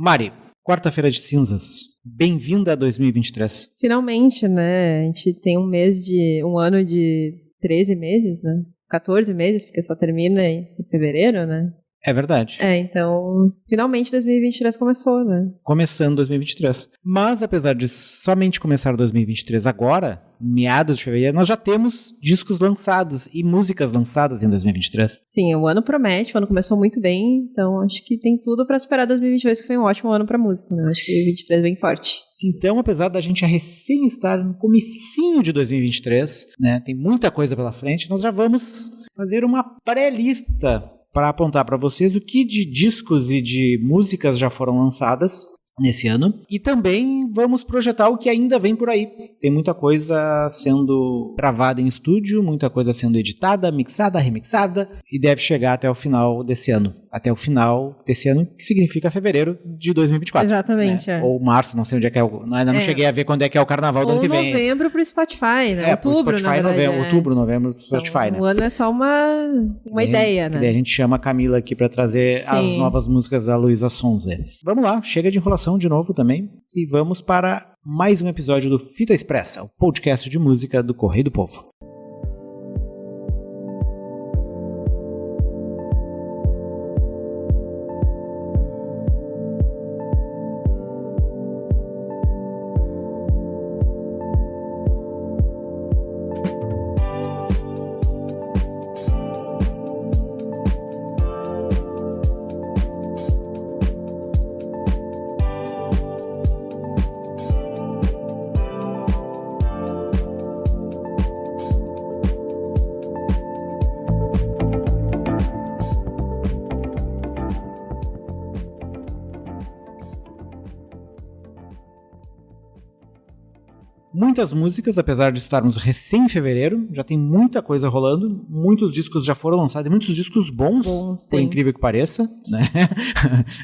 Mari, quarta-feira de cinzas, bem-vinda a 2023. Finalmente, né? A gente tem um ano de 13 meses, né? 14 meses, porque só termina em fevereiro, né? É verdade. Então, finalmente 2023 começou, né? Começando 2023. Mas, apesar de somente começar 2023 agora, meados de fevereiro, nós já temos discos lançados e músicas lançadas em 2023. Sim, o ano promete, o ano começou muito bem, então acho que tem tudo pra esperar 2022, que foi um ótimo ano pra música, né? Acho que 2023 é bem forte. Então, apesar da gente recém estar no comecinho de 2023, né, tem muita coisa pela frente, nós já vamos fazer uma pré-lista para apontar para vocês o que de discos e de músicas já foram lançadas nesse ano. E também vamos projetar o que ainda vem por aí. Tem muita coisa sendo gravada em estúdio, muita coisa sendo editada, mixada, remixada, e deve chegar até o final desse ano. Até o final desse ano, que significa fevereiro de 2024. Exatamente, né? Ou março, não sei onde é que é. Ainda não cheguei a ver quando é que é o carnaval do ano que vem. Ou novembro pro Spotify, né? Outubro, Spotify, na verdade, outubro, novembro pro Spotify, então, né? O ano é só uma ideia, né? Daí a gente chama a Camila aqui pra trazer as novas músicas da Luísa Sonza. Vamos lá, chega de enrolação de novo também. E vamos para mais um episódio do Fita Expressa, o podcast de música do Correio do Povo. Muitas músicas, apesar de estarmos recém em fevereiro, já tem muita coisa rolando, muitos discos já foram lançados, e muitos discos bons, por incrível que pareça, né?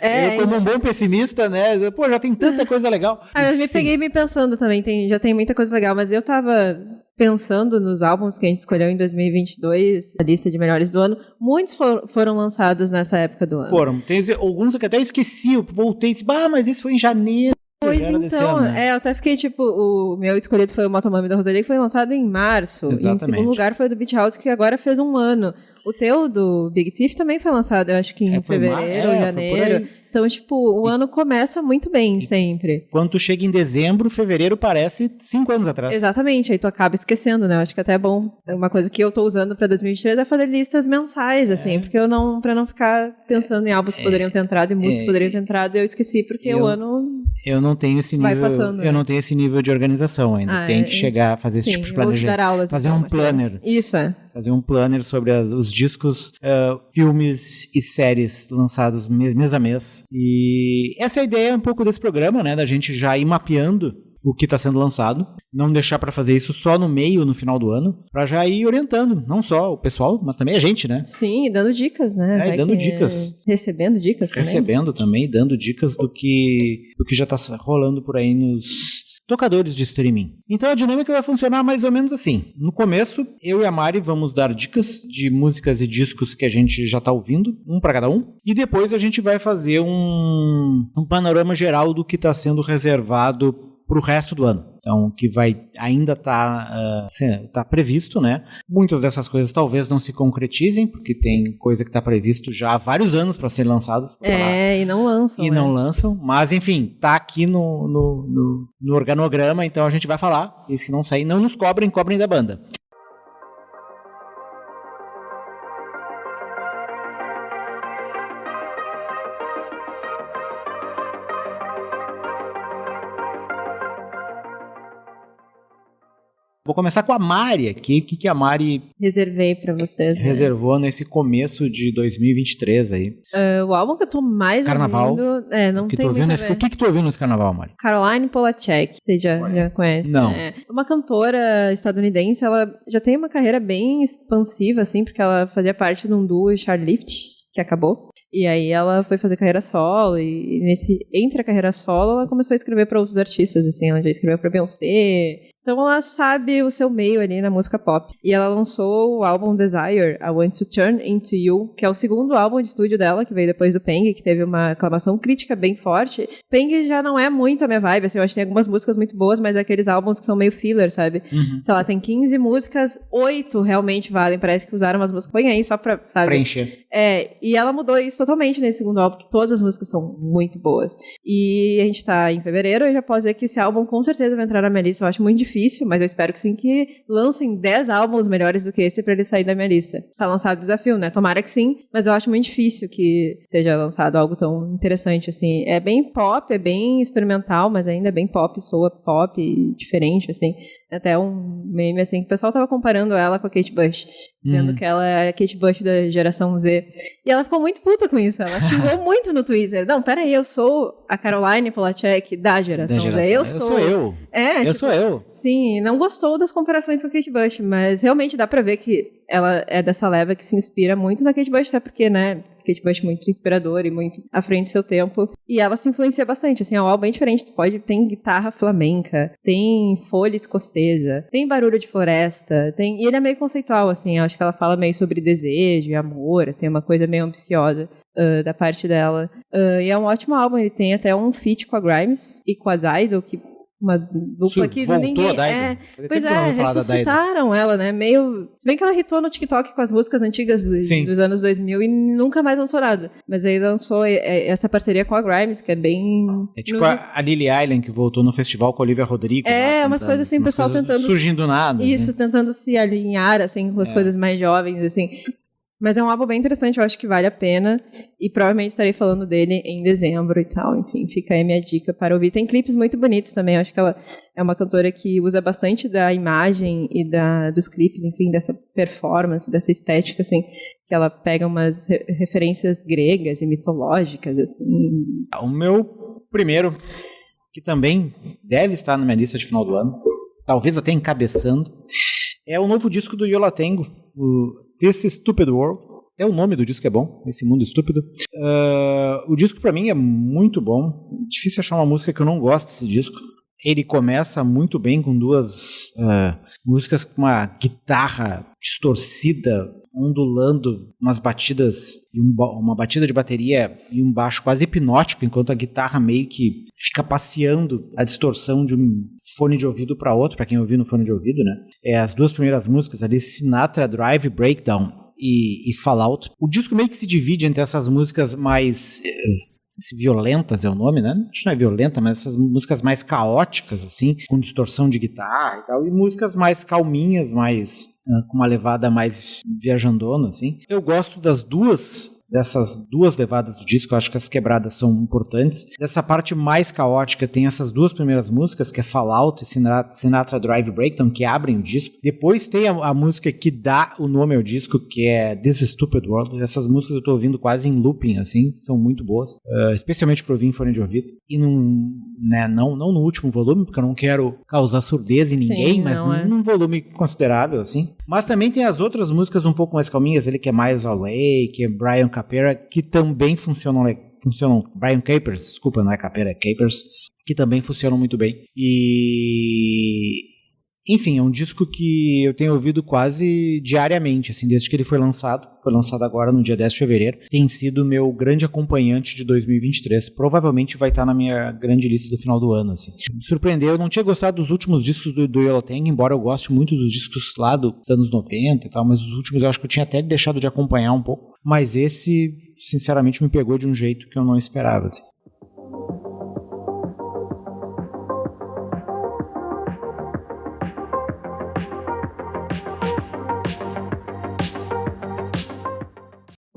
Eu, como um bom pessimista, né? Pô, já tem tanta coisa legal. Eu peguei me pensando também, já tem muita coisa legal, mas eu tava pensando nos álbuns que a gente escolheu em 2022, a lista de melhores do ano, muitos foram lançados nessa época do ano. Foram, tem alguns que até eu esqueci, eu voltei e disse, mas isso foi em janeiro. Pois então, ano, né? Eu até fiquei tipo, o meu escolhido foi o Motomami da Rosalia, que foi lançado em março. Exatamente. Em segundo lugar foi o do Beach House, que agora fez um ano. O teu, do Big Thief, também foi lançado, eu acho que em fevereiro ou janeiro. Então, tipo, o ano começa muito bem, sempre. Quando tu chega em dezembro, fevereiro parece 5 anos atrás. Exatamente, aí tu acaba esquecendo, né? Eu acho que até é bom. Uma coisa que eu tô usando pra 2023 é fazer listas mensais, assim, porque pra não ficar pensando em álbuns que poderiam ter entrado e músicas que poderiam ter entrado, eu esqueci, porque o ano eu não tenho esse nível, vai passando, eu não tenho esse nível de organização ainda. Tem que chegar a fazer esse tipo de planejamento. Fazer um planner. Isso, Fazer um planner sobre os discos, filmes e séries lançados mês a mês. E essa é a ideia um pouco desse programa, né? Da gente já ir mapeando o que está sendo lançado, não deixar para fazer isso só no meio, no final do ano, para já ir orientando, não só o pessoal, mas também a gente, né? Sim, dando dicas, né? E dando dicas. Recebendo dicas também. Recebendo também, dando dicas do que já está rolando por aí nos tocadores de streaming. Então a dinâmica vai funcionar mais ou menos assim. No começo, eu e a Mari vamos dar dicas de músicas e discos que a gente já está ouvindo, um para cada um, e depois a gente vai fazer um panorama geral do que está sendo reservado para o resto do ano. Então, que vai ainda tá previsto, né? Muitas dessas coisas talvez não se concretizem, porque tem coisa que está previsto já há vários anos para serem lançados. E não lançam. Não lançam, mas enfim, tá aqui no organograma, então a gente vai falar. E se não sair, não nos cobrem da banda. Vou começar com a Mari aqui. O que a Mari reservei pra vocês, reservou nesse começo de 2023 aí? O álbum que eu tô mais Carnaval. ouvindo... não que tem muito a ver. O que tu ouviu nesse Carnaval, Mari? Caroline Polachek, você já conhece? Não. Uma cantora estadunidense, ela já tem uma carreira bem expansiva, assim, porque ela fazia parte de um duo Charlift, que acabou. E aí ela foi fazer carreira solo, e entre a carreira solo, ela começou a escrever para outros artistas, assim, ela já escreveu para Beyoncé, Então ela sabe o seu meio ali na música pop. E ela lançou o álbum Desire, I Want to Turn Into You, que é o segundo álbum de estúdio dela, que veio depois do Peng, que teve uma aclamação crítica bem forte. Peng já não é muito a minha vibe, assim, eu acho que tem algumas músicas muito boas, mas é aqueles álbuns que são meio filler, sabe? Sei lá, tem 15 músicas, 8 realmente valem, parece que usaram umas músicas, põe aí só pra, sabe? Preencher. E ela mudou isso totalmente nesse segundo álbum, porque todas as músicas são muito boas. E a gente tá em fevereiro, eu já posso dizer que esse álbum com certeza vai entrar na minha lista. Eu acho muito difícil, mas eu espero que sim, que lancem 10 álbuns melhores do que esse pra ele sair da minha lista. Tá lançado o desafio, né? Tomara que sim, mas eu acho muito difícil que seja lançado algo tão interessante, assim. É bem pop, é bem experimental, mas ainda é bem pop, soa pop, diferente, assim. Até um meme, assim, que o pessoal tava comparando ela com a Kate Bush, dizendo que ela é a Kate Bush da geração Z. E ela ficou muito puta com isso, ela xingou muito no Twitter. Não, peraí, eu sou a Caroline Polachek da geração Z. Eu sou eu. Sou eu. Sim, não gostou das comparações com a Kate Bush, mas realmente dá pra ver que ela é dessa leva que se inspira muito na Kate Bush, até porque, né, Kate Bush muito inspiradora e muito à frente do seu tempo. E ela se influencia bastante, assim, é um álbum bem diferente. Tem guitarra flamenca, tem folha escocesa, tem barulho de floresta, e ele é meio conceitual, assim, eu acho que ela fala meio sobre desejo e amor, assim, é uma coisa meio ambiciosa da parte dela. E é um ótimo álbum, ele tem até um feat com a Grimes e com a Dido, que uma dupla que ninguém... Pois é, ressuscitaram ela, né? Meio... Se bem que ela irritou no TikTok com as músicas antigas dos anos 2000 e nunca mais lançou nada. Mas aí lançou essa parceria com a Grimes, que é bem... É tipo a Lily Allen, que voltou no festival com a Olivia Rodrigo. Umas coisas assim, o pessoal tentando... Surgindo do nada. Isso, né? Tentando se alinhar, assim, com as coisas mais jovens, assim... Mas é um álbum bem interessante, eu acho que vale a pena. E provavelmente estarei falando dele em dezembro e tal. Enfim, fica aí a minha dica para ouvir. Tem clipes muito bonitos também. Eu acho que ela é uma cantora que usa bastante da imagem e dos clipes, enfim, dessa performance, dessa estética, assim. Que ela pega umas referências gregas e mitológicas, assim. O meu primeiro, que também deve estar na minha lista de final do ano, talvez até encabeçando, é o novo disco do Yo La Tengo, o This Stupid World. É o nome do disco, é bom, Esse Mundo Estúpido. O disco pra mim é muito bom. Difícil achar uma música que eu não gosto desse disco. Ele começa muito bem com duas músicas com uma guitarra distorcida, ondulando, umas batidas, uma batida de bateria e um baixo quase hipnótico, enquanto a guitarra meio que fica passeando a distorção de um fone de ouvido para outro, para quem ouviu no fone de ouvido, né? As duas primeiras músicas ali, Sinatra Drive Breakdown e Fallout. O disco meio que se divide entre essas músicas mais... violentas é o nome, né? Acho que não é violenta, mas essas músicas mais caóticas, assim, com distorção de guitarra e tal, e músicas mais calminhas, mais com uma levada mais viajandona, assim. Eu gosto dessas duas levadas do disco, eu acho que as quebradas são importantes. Dessa parte mais caótica tem essas duas primeiras músicas, que é Fallout e Sinatra Drive Breakdown, que abrem o disco. Depois tem a música que dá o nome ao disco, que é This Stupid World. Essas músicas eu tô ouvindo quase em looping, assim, são muito boas, especialmente para ouvir em fone de ouvido. E não no último volume, porque eu não quero causar surdez em ninguém, mas num volume considerável, assim. Mas também tem as outras músicas um pouco mais calminhas, ele que é Miles Away, que é Brian Capera, que também funcionam. Brian Capers, desculpa, não é Capera, é Capers, que também funcionam muito bem. Enfim, é um disco que eu tenho ouvido quase diariamente, assim, desde que ele foi lançado. Foi lançado agora no dia 10 de fevereiro. Tem sido o meu grande acompanhante de 2023. Provavelmente vai estar na minha grande lista do final do ano, assim. Me surpreendeu, eu não tinha gostado dos últimos discos do Yo La Tengo, embora eu goste muito dos discos lá dos anos 90 e tal, mas os últimos eu acho que eu tinha até deixado de acompanhar um pouco. Mas esse, sinceramente, me pegou de um jeito que eu não esperava, assim.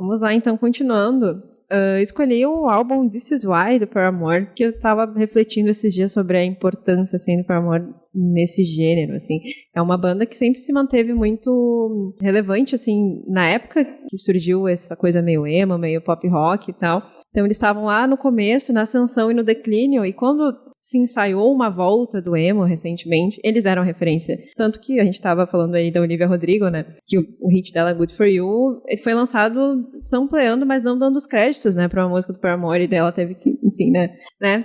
Vamos lá, então, continuando. Escolhi o álbum This Is Why, do Paramore, que eu tava refletindo esses dias sobre a importância, assim, do Paramore nesse gênero, assim. É uma banda que sempre se manteve muito relevante, assim, na época que surgiu essa coisa meio emo, meio pop rock e tal. Então, eles estavam lá no começo, na ascensão e no declínio, e quando se ensaiou uma volta do emo recentemente, eles eram referência. Tanto que a gente tava falando aí da Olivia Rodrigo, né? Que o hit dela, Good For You, ele foi lançado sampleando, mas não dando os créditos, né? Pra uma música do Paramore, e dela teve que, enfim, né?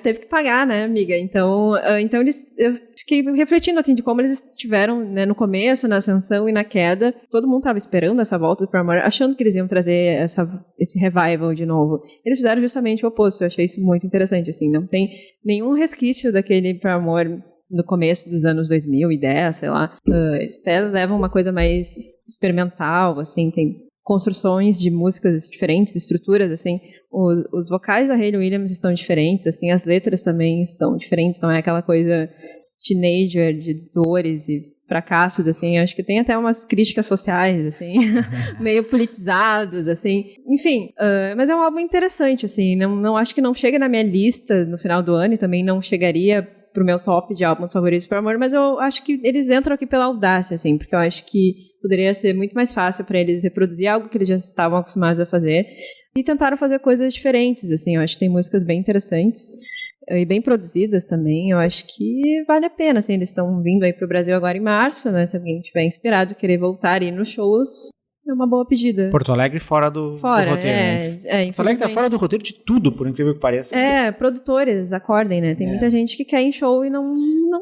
Teve que pagar, né, amiga? Então eu fiquei refletindo, assim, de como eles estiveram, né, no começo, na ascensão e na queda. Todo mundo tava esperando essa volta do Paramore, achando que eles iam trazer esse revival de novo. Eles fizeram justamente o oposto. Eu achei isso muito interessante, assim. Não tem nenhum resquício daquele Paramore no começo dos anos 2010, sei lá. Eles até levam uma coisa mais experimental, assim, tem construções de músicas diferentes, estruturas, assim. Os vocais da Hayley Williams estão diferentes, assim, as letras também estão diferentes, não é aquela coisa teenager de dores e fracassos, assim. Acho que tem até umas críticas sociais, assim, meio politizados, assim. Enfim, mas é um álbum interessante, assim. Não acho que não chega na minha lista no final do ano e também não chegaria pro meu top de álbuns favoritos por amor, mas eu acho que eles entram aqui pela audácia, assim, porque eu acho que poderia ser muito mais fácil para eles reproduzir algo que eles já estavam acostumados a fazer e tentaram fazer coisas diferentes, assim. Eu acho que tem músicas bem interessantes e bem produzidas também. Eu acho que vale a pena, assim. Eles estão vindo aí pro Brasil agora em março, né? Se alguém estiver inspirado, querer voltar e ir nos shows, é uma boa pedida. Porto Alegre fora do roteiro, né? Porto Alegre tá fora do roteiro de tudo, por incrível que pareça. Produtores, acordem, né? Tem muita gente que quer ir em show e não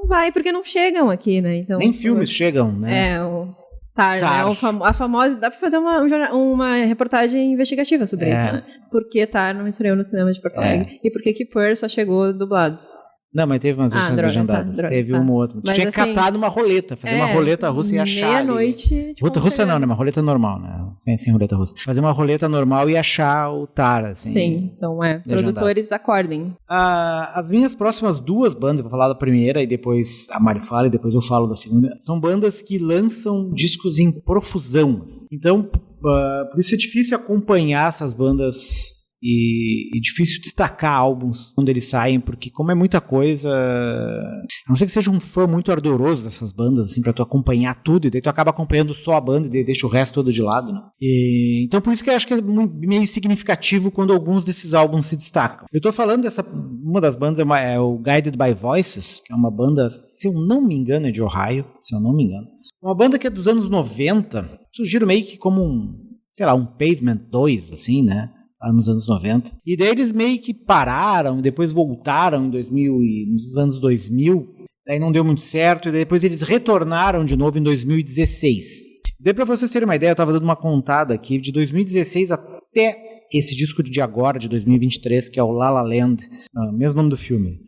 vai, porque não chegam aqui, né? Então, nem filmes chegam, né? O TAR, né? A famosa... Dá pra fazer uma reportagem investigativa sobre isso, né? Por que TAR não estreou no cinema de Porto Alegre? E por que Pearl só chegou dublado? Não, mas teve umas versões legendadas. Teve uma ou outra. Tinha que catar numa roleta, fazer uma roleta russa e achar. Meia-noite. Russa não, né? Uma roleta normal, né? Sem roleta russa. Fazer uma roleta normal e achar o TAR, assim. Sim, então produtores, acordem. As minhas próximas duas bandas, eu vou falar da primeira e depois a Mari fala e depois eu falo da segunda, são bandas que lançam discos em profusão. Assim. Então, por isso é difícil acompanhar essas bandas. E difícil destacar álbuns quando eles saem, porque como é muita coisa, a não ser que seja um fã muito ardoroso dessas bandas, assim, pra tu acompanhar tudo, e daí tu acaba acompanhando só a banda e deixa o resto todo de lado, né? Então por isso que eu acho que é meio significativo quando alguns desses álbuns se destacam. Eu tô falando uma das bandas é o Guided by Voices, que é uma banda, se eu não me engano, é de Ohio, uma banda que é dos anos 90, surgiram meio que como um Pavement 2, assim, né? Nos anos 90. E daí eles meio que pararam, depois voltaram nos anos 2000, daí não deu muito certo, e depois eles retornaram de novo em 2016. Daí pra vocês terem uma ideia, eu tava dando uma contada aqui, de 2016 até esse disco de agora, de 2023, que é o La La Land, mesmo nome do filme.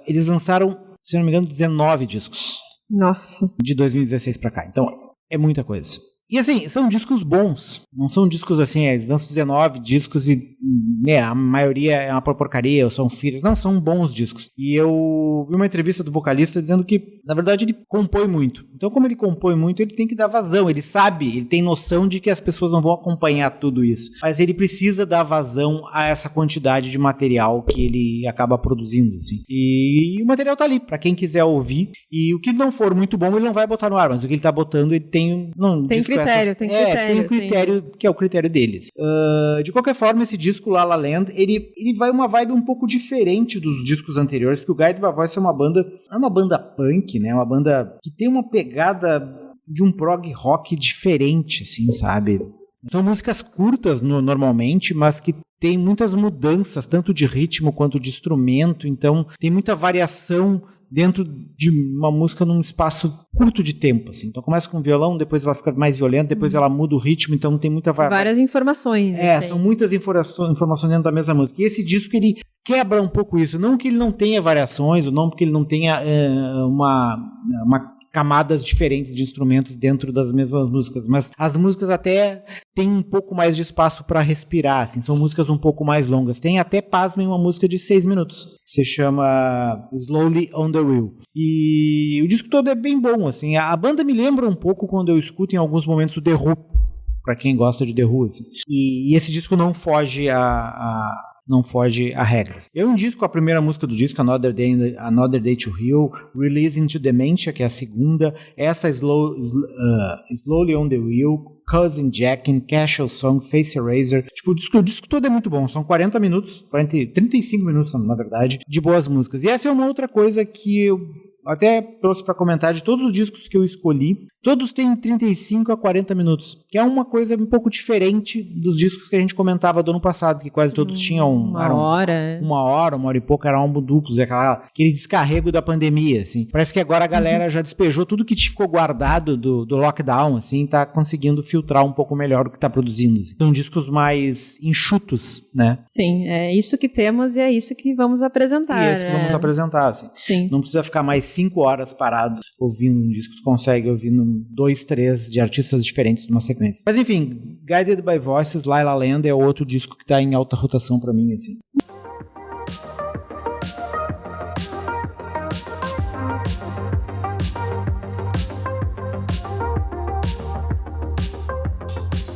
Eles lançaram, se não me engano, 19 discos. Nossa. De 2016 pra cá. Então, é muita coisa. E assim, são discos bons, não são discos assim, eles lançam 19 discos e a maioria é uma porcaria, ou são filhos, não, são bons discos. E eu vi uma entrevista do vocalista dizendo que, na verdade, ele compõe muito. Então, como ele compõe muito, ele tem que dar vazão, ele sabe, ele tem noção de que as pessoas não vão acompanhar tudo isso. Mas ele precisa dar vazão a essa quantidade de material que ele acaba produzindo, assim. E o material tá ali, pra quem quiser ouvir. E o que não for muito bom, ele não vai botar no ar, mas o que ele tá botando, ele tem... Tem critério, tem um critério, sim. Que é o critério deles. De qualquer forma, esse disco La La Land, ele vai uma vibe um pouco diferente dos discos anteriores, porque o Guided by Voices é uma banda punk, né? Uma banda que tem uma pegada de um prog rock diferente, assim, sabe? São músicas curtas normalmente, mas que tem muitas mudanças, tanto de ritmo quanto de instrumento, então tem muita variação dentro de uma música num espaço curto de tempo, assim. Então começa com violão, depois ela fica mais violenta, depois ela muda o ritmo, então tem muita várias informações. São muitas informações dentro da mesma música. E esse disco, ele quebra um pouco isso. Não que ele não tenha variações, ou não porque ele não tenha camadas diferentes de instrumentos dentro das mesmas músicas, mas as músicas até têm um pouco mais de espaço para respirar, assim, são músicas um pouco mais longas. Tem até, pasmem, uma música de 6 minutos, que se chama Slowly on the Wheel. E o disco todo é bem bom, assim. A banda me lembra um pouco quando eu escuto em alguns momentos o The Who, para quem gosta de The Who, assim. E esse disco não foge não foge a regras. Eu indico a primeira música do disco, Another Day to Heal, Release into Dementia, que é a segunda, essa Slowly on the Wheel, Cousin Jackin', Casual Song, Face Eraser. Tipo, o disco todo é muito bom. São 40 minutos, 35 minutos, na verdade, de boas músicas. E essa é uma outra coisa que eu até trouxe para comentar de todos os discos que eu escolhi. Todos têm 35 a 40 minutos, que é uma coisa um pouco diferente dos discos que a gente comentava do ano passado, que quase todos tinham uma hora e pouco, era álbum duplos, aquele descarrego da pandemia, assim. Parece que agora a galera já despejou tudo que ficou guardado do lockdown, assim, tá conseguindo filtrar um pouco melhor o que tá produzindo. Assim. São discos mais enxutos, né? Sim, é isso que temos e é isso que vamos apresentar. E é isso que vamos apresentar, assim. Sim. Não precisa ficar mais 5 horas parado ouvindo um disco, tu consegue ouvindo 2, 3 de artistas diferentes numa sequência. Mas enfim, Guided by Voices, La La Land é outro disco que tá em alta rotação pra mim, assim.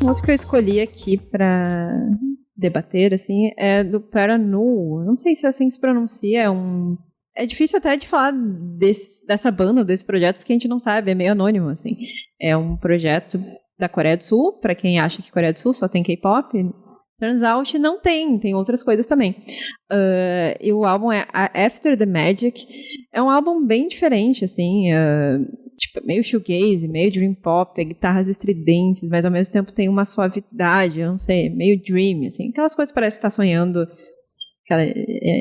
Um outro que eu escolhi aqui pra debater, assim, é do Paranu. Não sei se assim se pronuncia, é difícil até de falar dessa banda, desse projeto, porque a gente não sabe, é meio anônimo, assim. É um projeto da Coreia do Sul, pra quem acha que Coreia do Sul só tem K-pop, turns out não tem outras coisas também. E o álbum é After the Magic, é um álbum bem diferente, assim, tipo, meio shoegaze, meio dream pop, é guitarras estridentes, mas ao mesmo tempo tem uma suavidade, eu não sei, meio dream, assim, aquelas coisas que parece que tá sonhando,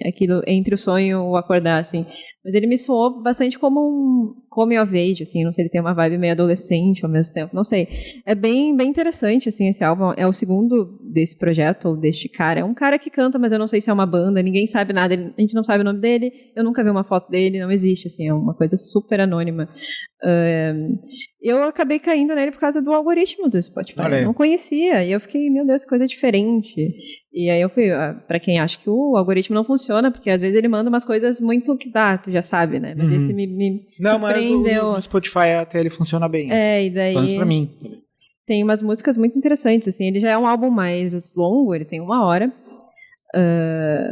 aquilo entre o sonho e o acordar, assim. Mas ele me soou bastante como um coming of age, assim, não sei, ele tem uma vibe meio adolescente ao mesmo tempo, não sei. É bem interessante, assim, esse álbum. É o segundo desse projeto, ou deste cara. É um cara que canta, mas eu não sei se é uma banda, ninguém sabe nada, a gente não sabe o nome dele, eu nunca vi uma foto dele, não existe, assim, é uma coisa super anônima. Eu acabei caindo nele por causa do algoritmo do Spotify. Eu não conhecia, e eu fiquei, meu Deus, que coisa diferente. E aí eu fui, pra quem acha que o algoritmo não funciona, porque às vezes ele manda umas coisas muito que tu já sabe, né? Mas esse me surpreendeu. Mas o Spotify até ele funciona bem. E daí... Pelo menos pra mmim. Tem umas músicas muito interessantes, assim. Ele já é um álbum mais longo, ele tem 1 hora.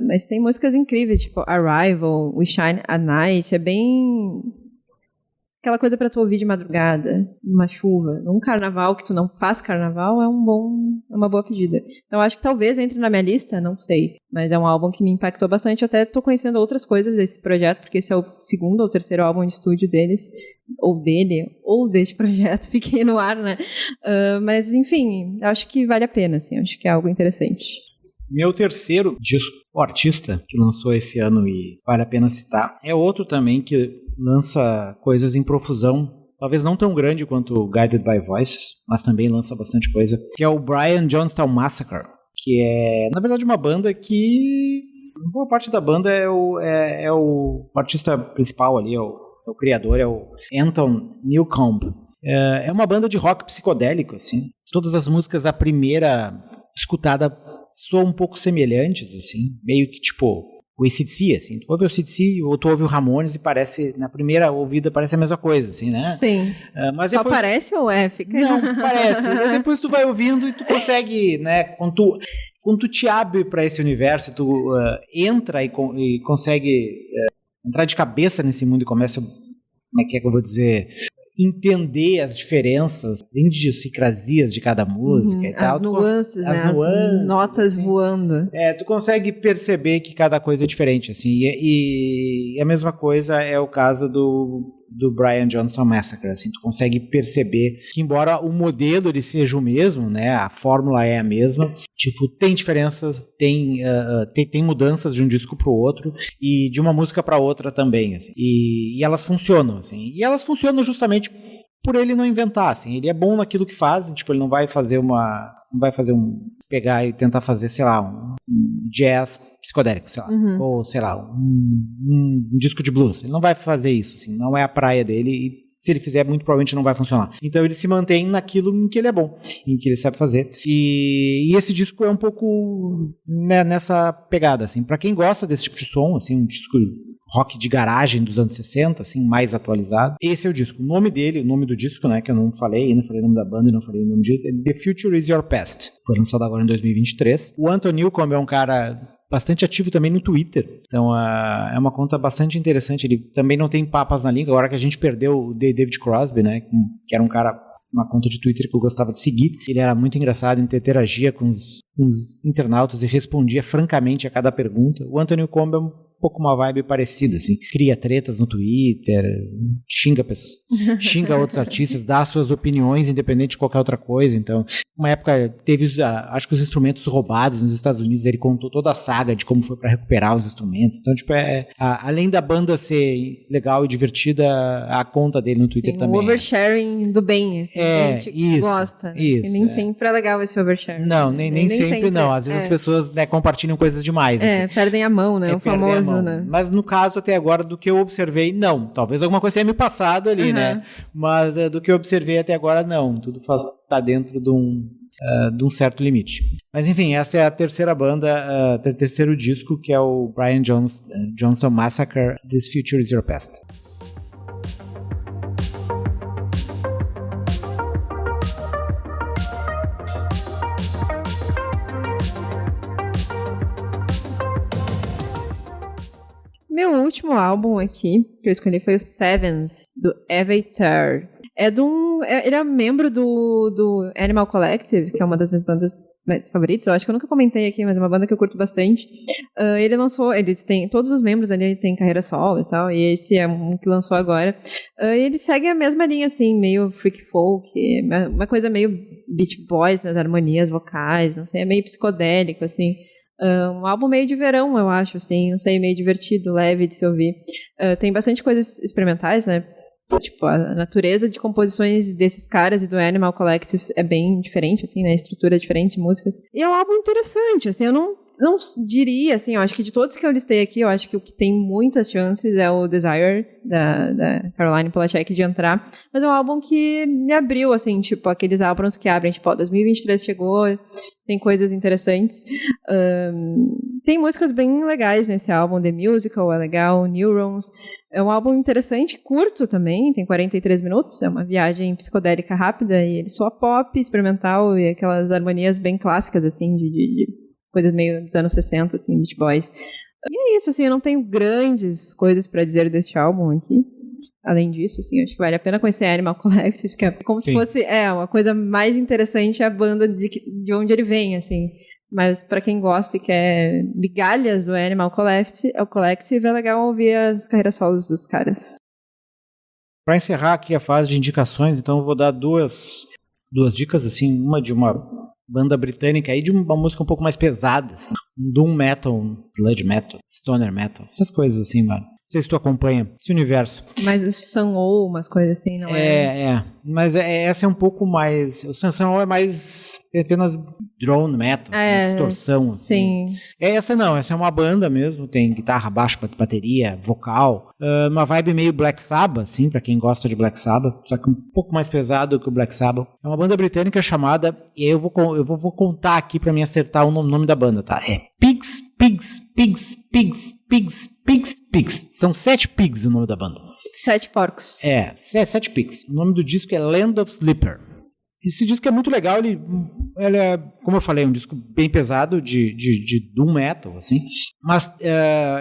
Mas tem músicas incríveis, tipo Arrival, We Shine at Night. É bem... aquela coisa pra tu ouvir de madrugada, numa chuva. Num carnaval que tu não faz carnaval, é uma boa pedida. Então acho que talvez entre na minha lista, não sei. Mas é um álbum que me impactou bastante. Eu até tô conhecendo outras coisas desse projeto, porque esse é o segundo ou terceiro álbum de estúdio deles, ou dele, ou desse projeto. Fiquei no ar, né? Mas enfim, acho que vale a pena, assim. Acho que é algo interessante. Meu terceiro disco, o artista que lançou esse ano e vale a pena citar, é outro também que lança coisas em profusão, talvez não tão grande quanto o Guided by Voices, mas também lança bastante coisa, que é o Brian Jonestown Massacre, que é, na verdade, uma banda que... boa parte da banda é o artista principal ali, é o criador, é o Anton Newcomb. É uma banda de rock psicodélico, assim. Todas as músicas, a primeira escutada, soam um pouco semelhantes, assim, meio que tipo o AC/DC, assim, tu ouve o AC/DC ou tu ouve o Ramones e parece, na primeira ouvida parece a mesma coisa, assim, né? Sim. Mas só depois... parece ou é? Fica... Não, parece. Depois tu vai ouvindo e tu consegue, né, quando tu te abre para esse universo, tu entra e consegue entrar de cabeça nesse mundo e começa, como é que eu vou dizer... entender as diferenças, as idiosincrasias de cada música e tal. As nuances, as notas assim, voando. Tu consegue perceber que cada coisa é diferente, assim, e a mesma coisa é o caso do Brian Jonestown Massacre, assim, tu consegue perceber que embora o modelo ele seja o mesmo, né, a fórmula é a mesma, tipo, tem diferenças, tem mudanças de um disco pro outro e de uma música pra outra também, assim, e elas funcionam, assim, e elas funcionam justamente por ele não inventar, assim, ele é bom naquilo que faz, tipo, ele não vai pegar e tentar fazer, sei lá, um jazz psicodélico, sei lá, ou, sei lá, um disco de blues, ele não vai fazer isso, assim, não é a praia dele, e se ele fizer, muito provavelmente não vai funcionar. Então ele se mantém naquilo em que ele é bom, em que ele sabe fazer, e esse disco é um pouco, né, nessa pegada, assim, pra quem gosta desse tipo de som, assim, um disco rock de garagem dos anos 60, assim, mais atualizado. Esse é o disco. O nome do disco, né, que eu não falei o nome da banda e não falei o nome do disco, é The Future Is Your Past. Foi lançado agora em 2023. O Anton Newcomb é um cara bastante ativo também no Twitter. Então, é uma conta bastante interessante. Ele também não tem papas na língua. Agora que a gente perdeu o David Crosby, né, que era um cara, uma conta de Twitter que eu gostava de seguir. Ele era muito engraçado, interagia com os internautas e respondia francamente a cada pergunta. O Anthony Combe é um pouco uma vibe parecida, assim. Cria tretas no Twitter, xinga outros artistas, dá suas opiniões independente de qualquer outra coisa. Então, uma época teve, acho que os instrumentos roubados nos Estados Unidos, ele contou toda a saga de como foi para recuperar os instrumentos. Então, tipo, além da banda ser legal e divertida, a conta dele no Twitter também. O oversharing do bem, assim, a gente gosta. Isso, e nem sempre é legal esse oversharing. Não, nem sempre não. Às vezes as pessoas, né, compartilham coisas demais. Assim. Perdem a mão, né? O famoso. Né? Mas no caso, até agora, do que eu observei, não. Talvez alguma coisa tenha me passado ali, né? Mas do que eu observei até agora, não. Tudo tá dentro de um certo limite. Mas enfim, essa é a terceira banda, terceiro disco, que é o Brian Johnson Massacre, This Future Is Your Past. Meu último álbum aqui, que eu escolhi, foi o Sevens, do Avatar. Ele é membro do Animal Collective, que é uma das minhas bandas favoritas. Eu acho que eu nunca comentei aqui, mas é uma banda que eu curto bastante. Todos os membros ali têm carreira solo e tal, e esse é um que lançou agora. Ele segue a mesma linha, assim, meio freak folk, uma coisa meio Beach Boys nas harmonias vocais, não sei, é meio psicodélico, assim. Um álbum meio de verão, eu acho, assim, não sei, meio divertido, leve de se ouvir. Tem bastante coisas experimentais, né? Tipo, a natureza de composições desses caras e do Animal Collective é bem diferente, assim, né? A estrutura é diferente de músicas. E é um álbum interessante, assim, eu não diria, assim, eu acho que de todos que eu listei aqui, eu acho que o que tem muitas chances é o Desire, da Caroline Polachek, de entrar. Mas é um álbum que me abriu, assim, tipo, aqueles álbuns que abrem, tipo, 2023 chegou, tem coisas interessantes. Tem músicas bem legais nesse álbum, The Musical é legal, Neurons. É um álbum interessante, curto também, tem 43 minutos, é uma viagem psicodélica rápida, e ele soa pop, experimental, e aquelas harmonias bem clássicas, assim, de coisas meio dos anos 60, assim, Beach Boys. E é isso, assim, eu não tenho grandes coisas pra dizer deste álbum aqui. Além disso, assim, acho que vale a pena conhecer Animal Collective, que é como se fosse, uma coisa mais interessante a banda de onde ele vem, assim. Mas pra quem gosta e quer migalhas do Animal Collective, é legal ouvir as carreiras solos dos caras. Pra encerrar aqui a fase de indicações, então eu vou dar duas dicas, assim, uma de uma banda britânica aí, de uma música um pouco mais pesada, assim, um doom metal, um sludge metal, stoner metal, essas coisas assim, mano. Não sei se tu acompanha esse universo. Mas Sun ou umas coisas assim, não é? Mas essa é um pouco mais... O Sun é mais apenas drone metal, assim, distorção. Sim. Assim. Essa não, essa é uma banda mesmo, tem guitarra, baixo, bateria, vocal, uma vibe meio Black Sabbath, assim, pra quem gosta de Black Sabbath, só que um pouco mais pesado que o Black Sabbath. É uma banda britânica chamada, e eu vou contar aqui pra mim acertar o nome da banda, tá? É Pigs. São 7 pigs o nome da banda. 7 porcos. 7 pigs. O nome do disco é Land of Sleeper. Esse disco é muito legal, ele é, como eu falei, um disco bem pesado de doom metal, assim. Mas,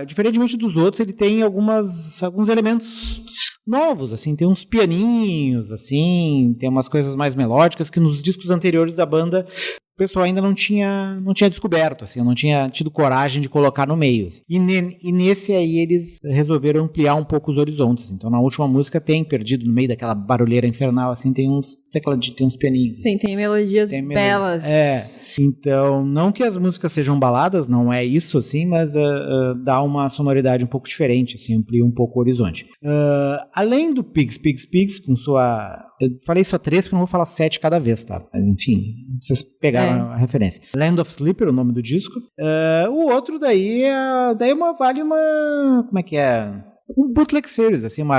diferentemente dos outros, ele tem alguns elementos novos, assim. Tem uns pianinhos, assim, tem umas coisas mais melódicas que nos discos anteriores da banda o pessoal ainda não tinha descoberto, assim, não tinha tido coragem de colocar no meio. E nesse aí eles resolveram ampliar um pouco os horizontes. Então na última música tem, perdido no meio daquela barulheira infernal, assim, tem uns tecladinhos, tem uns pianinhos. Sim, tem melodias belas. Então, não que as músicas sejam baladas, não é isso, assim, mas dá uma sonoridade um pouco diferente, assim, amplia um pouco o horizonte. Além do Pigs, com sua... Eu falei só 3, porque eu não vou falar 7 cada vez, tá? Enfim, vocês pegaram a referência. Land of Sleeper, o nome do disco. O outro daí vale uma... Como é que é? Um bootleg series, assim, não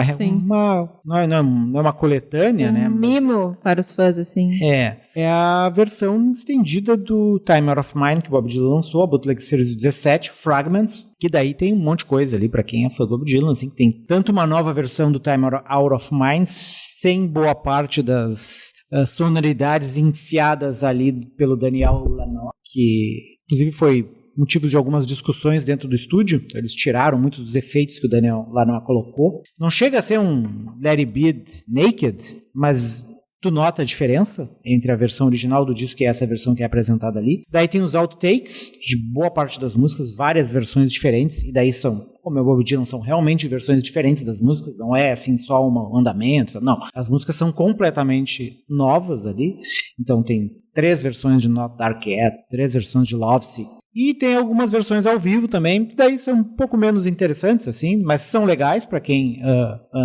é uma coletânea, né? Mimo para os fãs, assim. É a versão estendida do Time Out of Mind que o Bob Dylan lançou, a bootleg series 17, Fragments, que daí tem um monte de coisa ali pra quem é fã do Bob Dylan, assim, que tem tanto uma nova versão do Time Out of Mind, sem boa parte das sonoridades enfiadas ali pelo Daniel Lanois, que inclusive foi motivos de algumas discussões dentro do estúdio. Eles tiraram muitos dos efeitos que o Daniel Lanois colocou. Não chega a ser um Let It Be Naked, mas tu nota a diferença entre a versão original do disco e essa versão que é apresentada ali. Daí tem os outtakes de boa parte das músicas, várias versões diferentes, e daí são, como é o Bob Dylan, são realmente versões diferentes das músicas, não é assim só um andamento, não. As músicas são completamente novas ali, então tem 3 versões de Not Dark Yet, 3 versões de Lovesick, e tem algumas versões ao vivo também, que daí são um pouco menos interessantes, assim, mas são legais para quem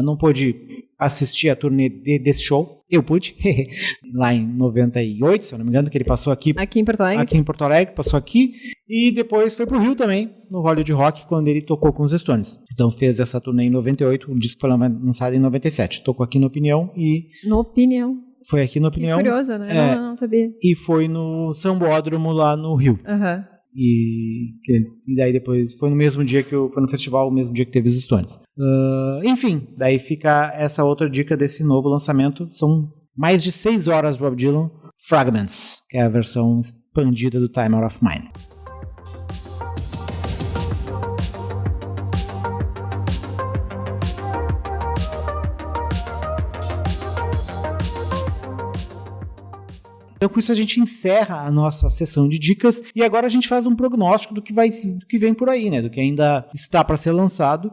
não pôde assistir a turnê desse show. Eu pude, lá em 98, se eu não me engano, que ele passou aqui. Aqui em Porto Alegre. Aqui em Porto Alegre, passou aqui. E depois foi pro Rio também, no Hollywood Rock, quando ele tocou com os Stones. Então fez essa turnê em 98, o disco foi lançado em 97. Tocou aqui no Opinião e... No Opinião. Foi aqui no Opinião. Que curioso, né? Não sabia. E foi no Sambódromo lá no Rio. E daí depois foi no mesmo dia foi no festival, o mesmo dia que teve os Stones. Enfim, daí fica essa outra dica desse novo lançamento. São mais de 6 horas Bob Dylan, Fragments, que é a versão expandida do Time Out of Mind. Então, com isso, a gente encerra a nossa sessão de dicas e agora a gente faz um prognóstico do que vem por aí, né? Do que ainda está para ser lançado,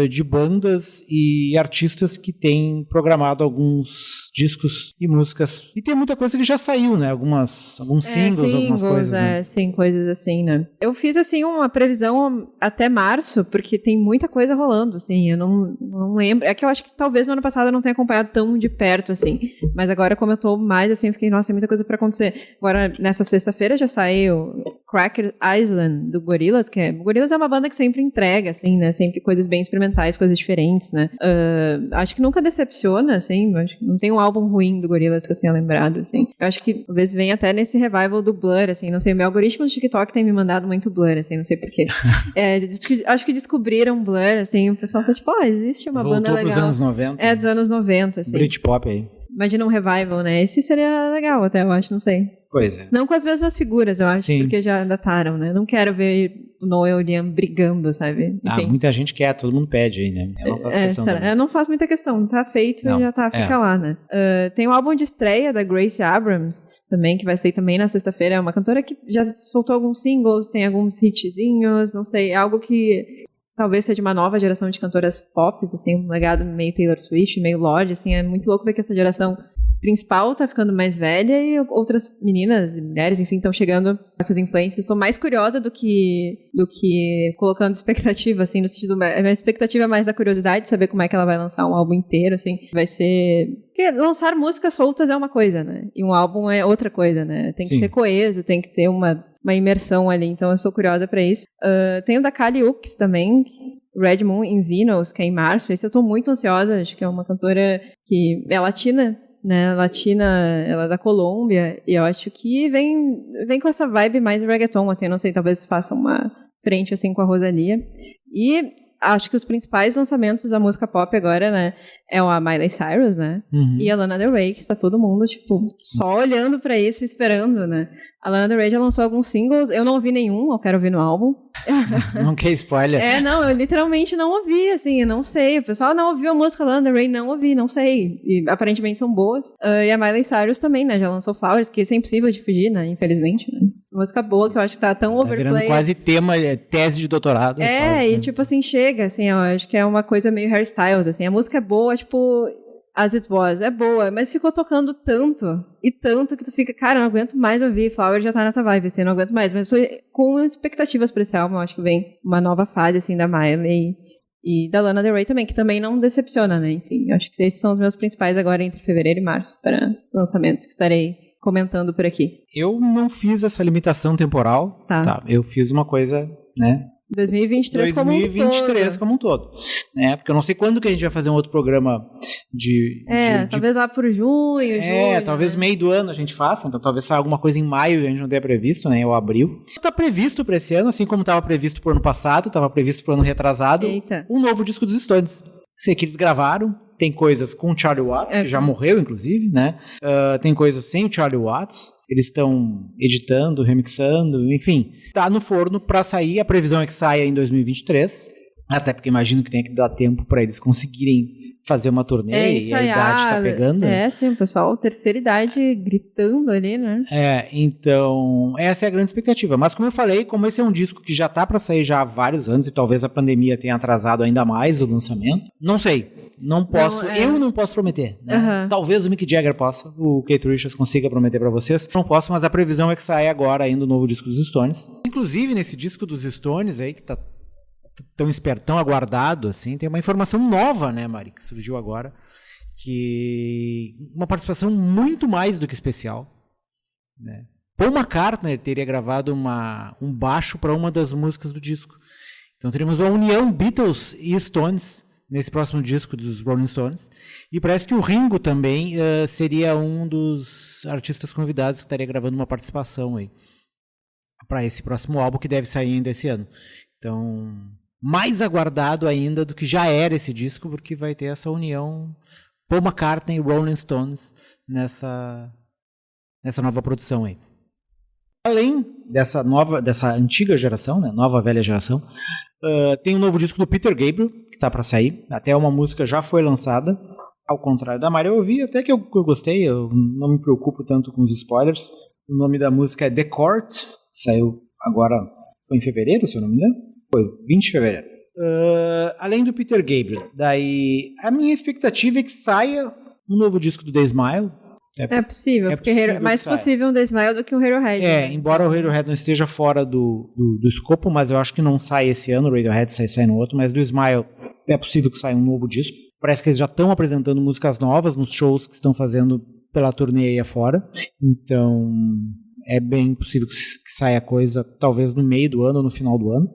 de bandas e artistas que têm programado alguns discos e músicas. E tem muita coisa que já saiu, né? Alguns singles, algumas coisas. Né? Sim, coisas assim, né? Eu fiz, assim, uma previsão até março, porque tem muita coisa rolando, assim. Eu não lembro. É que eu acho que talvez no ano passado eu não tenha acompanhado tão de perto, assim. Mas agora, como eu tô mais, assim, eu fiquei, nossa, tem muita coisa pra acontecer. Agora, nessa sexta-feira já saiu Cracker Island, do Gorillaz, Gorillaz é uma banda que sempre entrega, assim, né? Sempre coisas bem experimentais, coisas diferentes, né? Acho que nunca decepciona, assim. Acho que não tem um álbum ruim do Gorillaz que eu tenha lembrado, assim. Eu acho que talvez venha até nesse revival do Blur, assim. Não sei, meu algoritmo do TikTok tem me mandado muito Blur, assim, não sei porquê. Acho que descobriram Blur, assim. O pessoal tá tipo, existe uma banda legal. Voltou pros anos 90. É, dos anos 90, assim. Britpop aí. Imagina um revival, né? Esse seria legal até, eu acho, não sei. Pois é. Não com as mesmas figuras, eu acho, Sim. Porque já dataram, né? Não quero ver o Noel e o Liam brigando, sabe? Enfim. Muita gente quer, todo mundo pede aí, né? Eu não faço questão. Eu não faço muita questão, tá feito e já tá, fica lá, né? Tem o álbum de estreia da Grace Abrams, também, que vai sair também na sexta-feira. É uma cantora que já soltou alguns singles, tem alguns hitzinhos, não sei, é algo que... Talvez seja uma nova geração de cantoras pop, assim, um legado meio Taylor Swift, meio Lorde, assim, é muito louco ver que essa geração principal tá ficando mais velha e outras meninas e mulheres, enfim, estão chegando com essas influências. Estou mais curiosa do que colocando expectativa, assim, no sentido... A minha expectativa é mais da curiosidade de saber como é que ela vai lançar um álbum inteiro, assim. Vai ser... Porque lançar músicas soltas é uma coisa, né? E um álbum é outra coisa, né? Tem que ser coeso, tem que ter uma imersão ali, então eu sou curiosa pra isso. Tem o da Kali Uchis também, Red Moon in Venus, que é em março. Esse eu tô muito ansiosa, acho que é uma cantora que é latina, né? Ela é da Colômbia, e eu acho que vem com essa vibe mais reggaeton, assim, eu não sei, talvez faça uma frente, assim, com a Rosalía. E acho que os principais lançamentos da música pop agora, né, é a Miley Cyrus, né, e a Lana Del Rey, que está todo mundo, tipo, só olhando pra isso e esperando, né. A Lana Del Rey já lançou alguns singles, eu não ouvi nenhum, eu quero ouvir no álbum. Não quer spoiler? Não, eu literalmente não ouvi, assim, eu não sei, o pessoal não ouviu a música Lana Del Rey, não ouvi, não sei, e aparentemente são boas. E a Miley Cyrus também, né, já lançou Flowers, que é impossível de fugir, né, infelizmente, né. Música boa, que eu acho que tá tão overplay. Tá virando quase tema, tese de doutorado. E tipo assim, chega, assim, eu acho que é uma coisa meio hairstyles, assim, a música é boa, tipo, As It Was, é boa, mas ficou tocando tanto, e tanto, que tu fica, cara, eu não aguento mais ouvir, Flower já tá nessa vibe, assim, eu não aguento mais, mas foi com expectativas pra esse álbum, eu acho que vem uma nova fase, assim, da Miley e da Lana Del Rey também, que também não decepciona, né, enfim, eu acho que esses são os meus principais agora entre fevereiro e março, para lançamentos que estarei comentando por aqui. Eu não fiz essa limitação temporal, tá? Eu fiz uma coisa, né? 2023 como um todo. Né? Porque eu não sei quando que a gente vai fazer um outro programa talvez lá por junho, talvez meio do ano a gente faça, então talvez saia alguma coisa em maio que a gente não tenha previsto, né, ou abril. Tá previsto para esse ano, assim como estava previsto pro ano passado, estava previsto pro ano retrasado, um novo disco dos Stones. Sei que eles gravaram, tem coisas com o Charlie Watts, que já morreu, inclusive, né? Tem coisas sem o Charlie Watts, eles estão editando, remixando, enfim. tá no forno para sair. A previsão é que saia em 2023. Até porque imagino que tenha que dar tempo para eles conseguirem fazer uma turnê e a idade tá pegando. Sim, o pessoal, terceira idade gritando ali, né? Então, essa é a grande expectativa. Mas como eu falei, como esse é um disco que já tá para sair já há vários anos e talvez a pandemia tenha atrasado ainda mais o lançamento, não sei. Não posso, eu não posso prometer, né? Talvez o Mick Jagger possa, o Keith Richards consiga prometer pra vocês. Não posso, mas a previsão é que saia agora ainda o novo disco dos Stones. Inclusive, nesse disco dos Stones aí, que tá tão espertão, aguardado, assim, tem uma informação nova, né, Mari, que surgiu agora, que uma participação muito mais do que especial, né? Paul McCartney teria gravado um baixo para uma das músicas do disco. Então teríamos uma união Beatles e Stones nesse próximo disco dos Rolling Stones. E parece que o Ringo também seria um dos artistas convidados que estaria gravando uma participação aí para esse próximo álbum que deve sair ainda esse ano. Então, mais aguardado ainda do que já era esse disco, porque vai ter essa união Paul McCartney e Rolling Stones nessa nova produção aí. Além dessa antiga geração, né, nova velha geração, tem um novo disco do Peter Gabriel, que está para sair. Até uma música já foi lançada. Ao contrário da Mari, eu ouvi, até que eu gostei, eu não me preocupo tanto com os spoilers. O nome da música é The Court, saiu agora, foi em fevereiro, se eu não me engano? Foi, 20 de fevereiro. Além do Peter Gabriel, daí a minha expectativa é que saia um novo disco do The Smile. É possível, porque é mais possível um The Smile do que um Radiohead. Embora o Radiohead não esteja fora do escopo, mas eu acho que não sai esse ano, o Radiohead sai no outro, mas do Smile é possível que saia um novo disco. Parece que eles já estão apresentando músicas novas nos shows que estão fazendo pela turnê aí afora. Então, é bem possível que saia coisa, talvez no meio do ano ou no final do ano.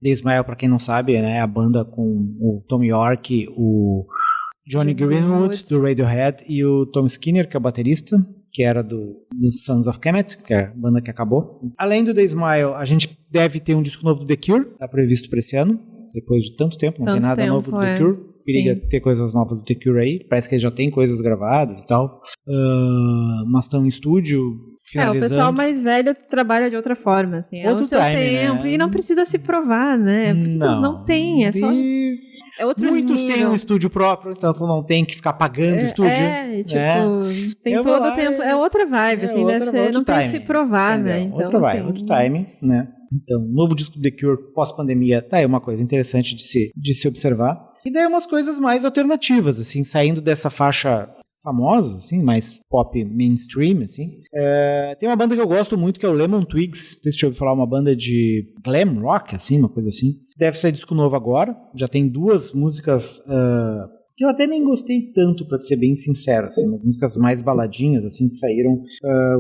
The Smile, pra quem não sabe, é a banda com o Tom York, o Johnny Greenwood, do Radiohead, e o Tom Skinner, que é o baterista, que era do Sons of Kemet, que é a banda que acabou. Além do The Smile, a gente deve ter um disco novo do The Cure, tá previsto para esse ano, depois de tanto tempo, não tem nada novo do The Cure. Periga ter coisas novas do The Cure aí, parece que eles já tem coisas gravadas e tal, mas estão em estúdio, finalizando. O pessoal mais velho trabalha de outra forma, assim, é o seu tempo, né? E não precisa se provar, né? Não tem, é só... É outro Muitos nível. têm um estúdio próprio, então tu não tem que ficar pagando estúdio. Tem todo o tempo. É outra vibe, assim, não tem que se provar, né? Então, outro timing, né? Então, novo disco do The Cure pós-pandemia, tá aí uma coisa interessante de se observar. E daí umas coisas mais alternativas, assim, saindo dessa faixa famosa, assim, mais pop mainstream, assim. Tem uma banda que eu gosto muito, que é o Lemon Twigs. Deixa eu ouvir falar, uma banda de glam rock, assim, uma coisa assim. Deve sair disco novo agora. Já tem 2 músicas que eu até nem gostei tanto, pra ser bem sincero, assim, umas músicas mais baladinhas, assim, que saíram,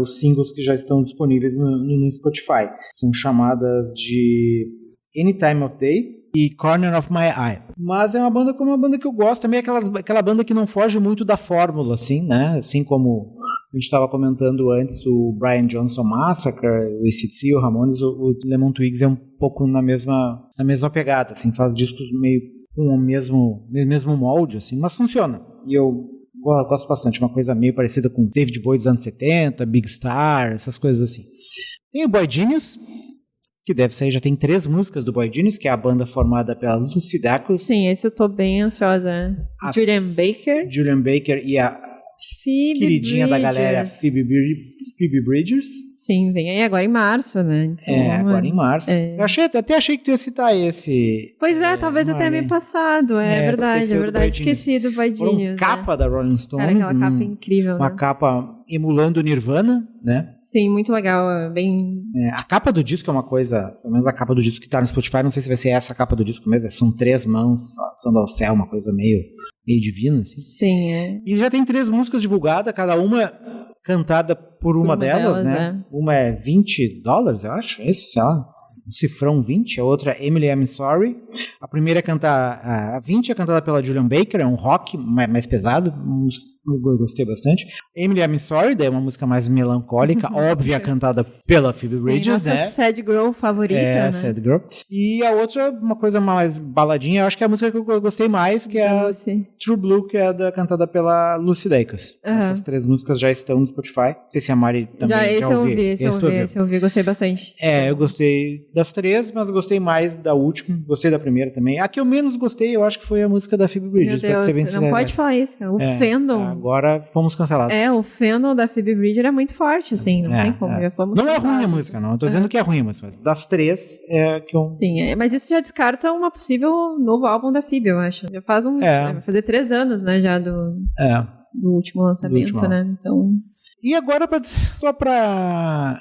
os singles que já estão disponíveis no Spotify. São chamadas de Any Time of Day e Corner of My Eye. Mas é uma banda que eu gosto, também aquela banda que não foge muito da fórmula, assim, né? Assim como a gente estava comentando antes, o Brian Johnson Massacre, o AC/DC, o Ramones, o Lemon Twigs é um pouco na mesma pegada, assim, faz discos meio com o mesmo molde, assim, mas funciona. E eu gosto bastante, uma coisa meio parecida com David Bowie dos anos 70, Big Star, essas coisas assim. Tem o Boy Genius, que deve sair, já tem 3 músicas do Boy Genius, que é a banda formada pela Lucy Dacus. Sim, esse eu tô bem ansiosa. Julian Baker e a queridinha da galera, Phoebe Bridgers. Sim, vem aí agora em março, né? Então, agora em março. Eu até achei que tu ia citar esse. Pois talvez eu tenha me passado, verdade. Esqueci do Boy Genius. Capa da Rolling Stone. Era aquela capa incrível, uma capa emulando o Nirvana, né? Sim, muito legal, bem... a capa do disco é uma coisa, pelo menos a capa do disco que tá no Spotify, não sei se vai ser essa a capa do disco mesmo, são 3 mãos, são ao céu, uma coisa meio divina, assim. Sim, E já tem 3 músicas divulgadas, cada uma cantada por uma delas, né? Uma é $20, eu acho, isso, sei lá, um cifrão 20, a outra é Emily I'm Sorry. A primeira a 20 é cantada pela Julian Baker, é um rock mais pesado, Eu gostei bastante. Emily, I'm Sorry, daí é uma música mais melancólica, óbvia, cantada pela Phoebe Bridgers, nossa sad girl favorita, né? Sad girl. E a outra, uma coisa mais baladinha, eu acho que é a música que eu gostei mais, que é a True Blue, que é cantada pela Lucy Dacus. Essas 3 músicas já estão no Spotify. Não sei se a Mari também já ouviu. Esse eu ouvi, gostei bastante. Eu gostei das 3, mas eu gostei mais da última, gostei da primeira também. A que eu menos gostei, eu acho que foi a música da Phoebe Bridgers. Meu Deus, não pode falar isso, o fandom. Agora fomos cancelados. O fandom da Phoebe Bridgers é muito forte, assim, não tem como. Não é ruim a música, não. Eu tô dizendo que é ruim, mas das 3 é que eu... Sim, mas isso já descarta uma possível novo álbum da Phoebe, eu acho. Já faz vai fazer 3 anos, né, já do último lançamento, né, então... E agora, só pra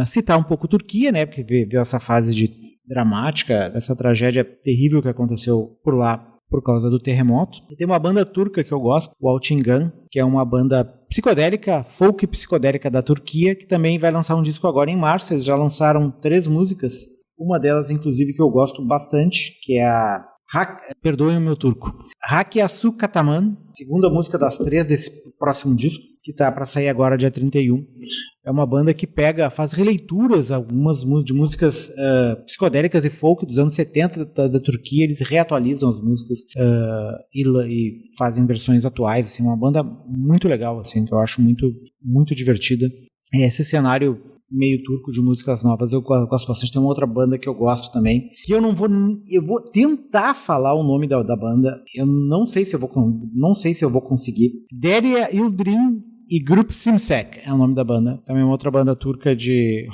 citar um pouco Turquia, né, porque veio essa fase dramática, dessa tragédia terrível que aconteceu por lá, por causa do terremoto. E tem uma banda turca que eu gosto, o Altingan, que é uma banda psicodélica, folk psicodélica da Turquia, que também vai lançar um disco agora em março. Eles já lançaram 3 músicas, uma delas inclusive que eu gosto bastante, que é a perdoem o meu turco, Hakiasu Kataman, segunda música das 3 desse próximo disco, que tá para sair agora dia 31. É uma banda que faz releituras algumas de músicas psicodélicas e folk dos anos 70 da Turquia. Eles reatualizam as músicas e fazem versões atuais, assim, uma banda muito legal, assim, que eu acho muito, muito divertida. Esse cenário meio turco de músicas novas eu gosto bastante. Tem uma outra banda que eu gosto também, que eu vou tentar falar o nome da banda. Eu não sei se eu vou conseguir. Derya Yildirim e Grup Simsek é o nome da banda. Também é uma outra banda turca de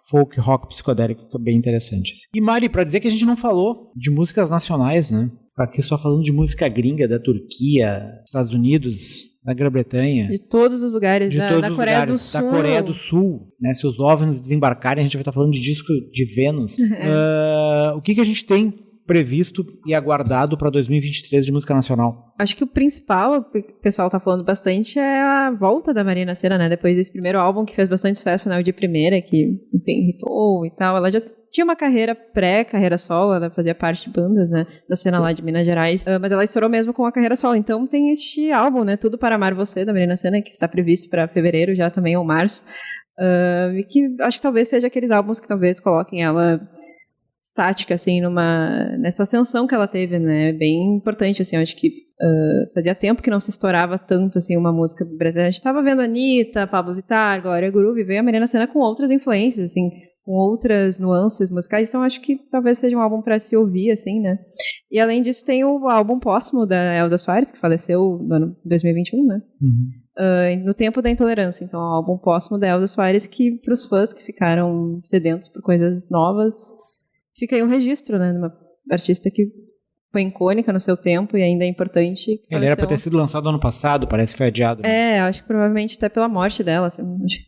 folk rock psicodélico, que é bem interessante. E Mari, pra dizer que a gente não falou de músicas nacionais, né? Aqui só falando de música gringa da Turquia, Estados Unidos, da Grã-Bretanha. De todos os lugares, da Coreia do Sul. Da Coreia do Sul, né? Se os OVNIs desembarcarem, a gente vai estar falando de disco de Vênus. O que a gente tem previsto e aguardado para 2023 de música nacional? Acho que o principal, que o pessoal tá falando bastante, é a volta da Marina Sena, né? Depois desse primeiro álbum que fez bastante sucesso, né? O de primeira, que, enfim, hitou e tal. Ela já tinha uma carreira solo, ela fazia parte de bandas, né? Da cena lá de Minas Gerais. Mas ela estourou mesmo com a carreira solo. Então tem este álbum, né? Tudo para Amar Você, da Marina Sena, que está previsto para fevereiro já também, ou março. E que acho que talvez seja aqueles álbuns que talvez coloquem ela estática, assim, nessa ascensão que ela teve, né, bem importante, assim, eu acho que fazia tempo que não se estourava tanto, assim, uma música brasileira. A gente tava vendo a Anitta, Pablo Vittar, Glória Groove, veio a Marina Sena com outras influências, assim, com outras nuances musicais, então acho que talvez seja um álbum para se ouvir, assim, né. E além disso tem o álbum póstumo da Elza Soares, que faleceu no ano 2021, né. No tempo da intolerância, então o álbum póstumo da Elza Soares, que para os fãs que ficaram sedentos por coisas novas, fica aí um registro, né, de uma artista que foi icônica no seu tempo e ainda é importante. Ele era para ter sido lançado ano passado, parece que foi adiado. Né? Acho que provavelmente até pela morte dela. Assim,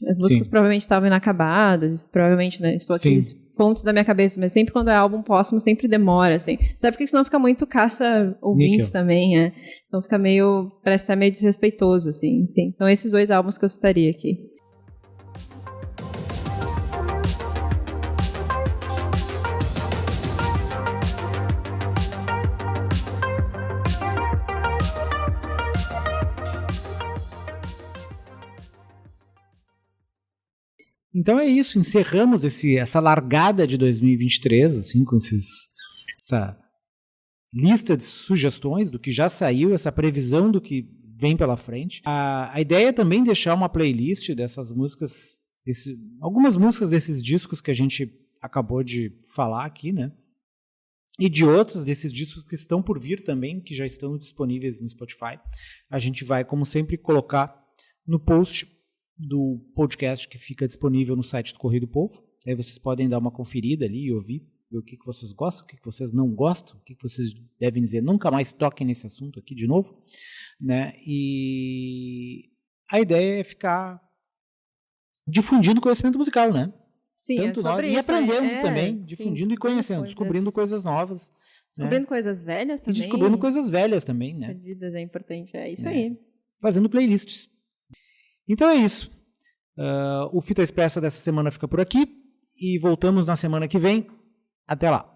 as músicas provavelmente estavam inacabadas, provavelmente, né, estou aqui fontes da minha cabeça, mas sempre quando é álbum póstumo, sempre demora, assim. Até porque senão fica muito caça ouvintes também, Então fica parece até meio desrespeitoso, assim. Enfim, são esses 2 álbuns que eu citaria aqui. Então é isso, encerramos essa largada de 2023, assim, com essa lista de sugestões do que já saiu, essa previsão do que vem pela frente. A ideia é também deixar uma playlist dessas músicas, algumas músicas desses discos que a gente acabou de falar aqui, né? E de outros desses discos que estão por vir também, que já estão disponíveis no Spotify. A gente vai, como sempre, colocar no post do podcast que fica disponível no site do Correio do Povo. Aí vocês podem dar uma conferida ali e ouvir, ver o que vocês gostam, o que vocês não gostam, o que vocês devem dizer. Nunca mais toquem nesse assunto aqui de novo, né? E a ideia é ficar difundindo conhecimento musical, né? Sim, tanto nós, e aprendendo também, difundindo e conhecendo, descobrindo coisas novas. Descobrindo, né? Coisas velhas também. E descobrindo coisas velhas também, né? Perdidas é importante, é isso aí. Fazendo playlists. Então é isso. O Fita Expressa dessa semana fica por aqui e voltamos na semana que vem. Até lá.